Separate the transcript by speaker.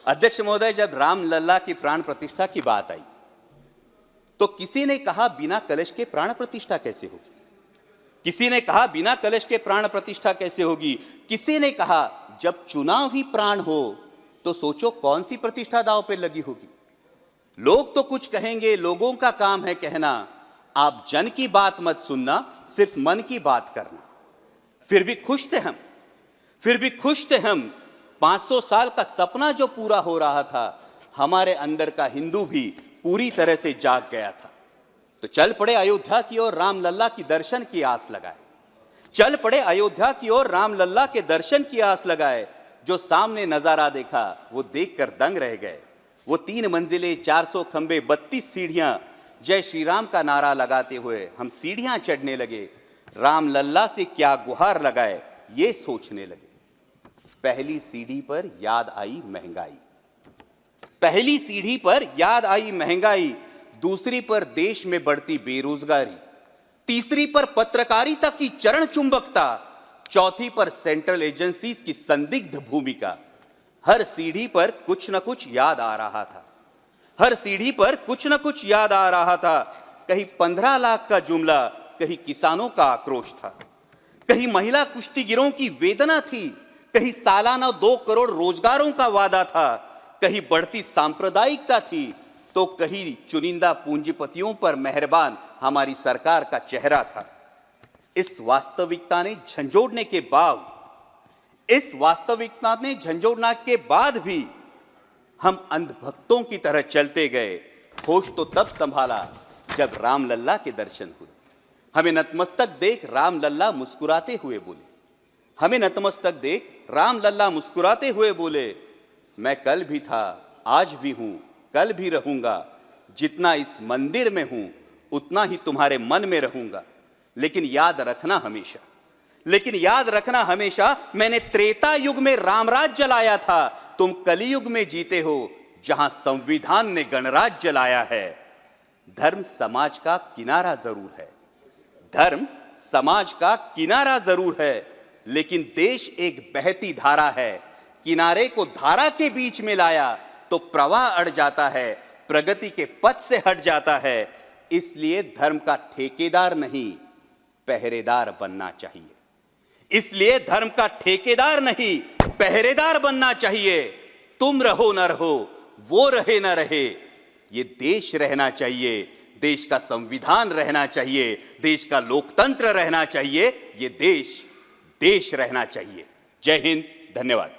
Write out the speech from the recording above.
Speaker 1: अध्यक्ष महोदय, जब रामलला की प्राण प्रतिष्ठा की बात आई तो किसी ने कहा बिना कलश के प्राण प्रतिष्ठा कैसे होगी, किसी ने कहा बिना कलश के प्राण प्रतिष्ठा कैसे होगी, किसी ने कहा जब चुनाव ही प्राण हो तो सोचो कौन सी प्रतिष्ठा दांव पे लगी होगी। लोग तो कुछ कहेंगे, लोगों का काम है कहना, आप जन की बात मत सुनना, सिर्फ मन की बात करना। फिर भी खुश थे हम 500 साल का सपना जो पूरा हो रहा था, हमारे अंदर का हिंदू भी पूरी तरह से जाग गया था। तो चल पड़े अयोध्या की ओर, रामलला की दर्शन की आस लगाए। चल पड़े अयोध्या की ओर, रामलला के दर्शन की आस लगाए। जो सामने नजारा देखा वो देखकर दंग रह गए। वो 3 मंजिलें, 400 खंबे, 32 सीढ़ियां, जय श्री राम का नारा लगाते हुए हम सीढ़ियां चढ़ने लगे। रामलला से क्या गुहार लगाए ये सोचने लगे। पहली सीढ़ी पर याद आई महंगाई, पहली सीढ़ी पर याद आई महंगाई, दूसरी पर देश में बढ़ती बेरोजगारी, तीसरी पर पत्रकारिता की चरण चुंबकता, चौथी पर सेंट्रल एजेंसीज की संदिग्ध भूमिका। हर सीढ़ी पर कुछ न कुछ याद आ रहा था, हर सीढ़ी पर कुछ न कुछ याद आ रहा था। कहीं 15 लाख का जुमला, कहीं किसानों का आक्रोश था, कहीं महिला कुश्तीगिरों की वेदना थी, कहीं सालाना 2 करोड़ रोजगारों का वादा था, कहीं बढ़ती सांप्रदायिकता थी, तो कहीं चुनिंदा पूंजीपतियों पर मेहरबान हमारी सरकार का चेहरा था। इस वास्तविकता ने झंझोड़ने के बाद भी हम अंधभक्तों की तरह चलते गए। होश तो तब संभाला जब रामलला के दर्शन हुए। हमें नतमस्तक देख रामलला मुस्कुराते हुए बोले, हमें नतमस्तक देख रामलला मुस्कुराते हुए बोले, मैं कल भी था, आज भी हूं, कल भी रहूंगा। जितना इस मंदिर में हूं उतना ही तुम्हारे मन में रहूंगा। लेकिन याद रखना हमेशा मैंने त्रेता युग में रामराज जलाया था, तुम कलियुग में जीते हो जहां संविधान ने गणराज जलाया है। धर्म समाज का किनारा जरूर है, धर्म समाज का किनारा जरूर है, लेकिन देश एक बहती धारा है। किनारे को धारा के बीच में लाया तो प्रवाह अड़ जाता है, प्रगति के पथ से हट जाता है। इसलिए धर्म का ठेकेदार नहीं, पहरेदार बनना चाहिए। इसलिए धर्म का ठेकेदार नहीं, पहरेदार बनना चाहिए। तुम रहो न रहो, वो रहे न रहे, ये देश रहना चाहिए, देश का संविधान रहना चाहिए, देश का लोकतंत्र रहना चाहिए, ये देश रहना चाहिए। जय हिंद, धन्यवाद।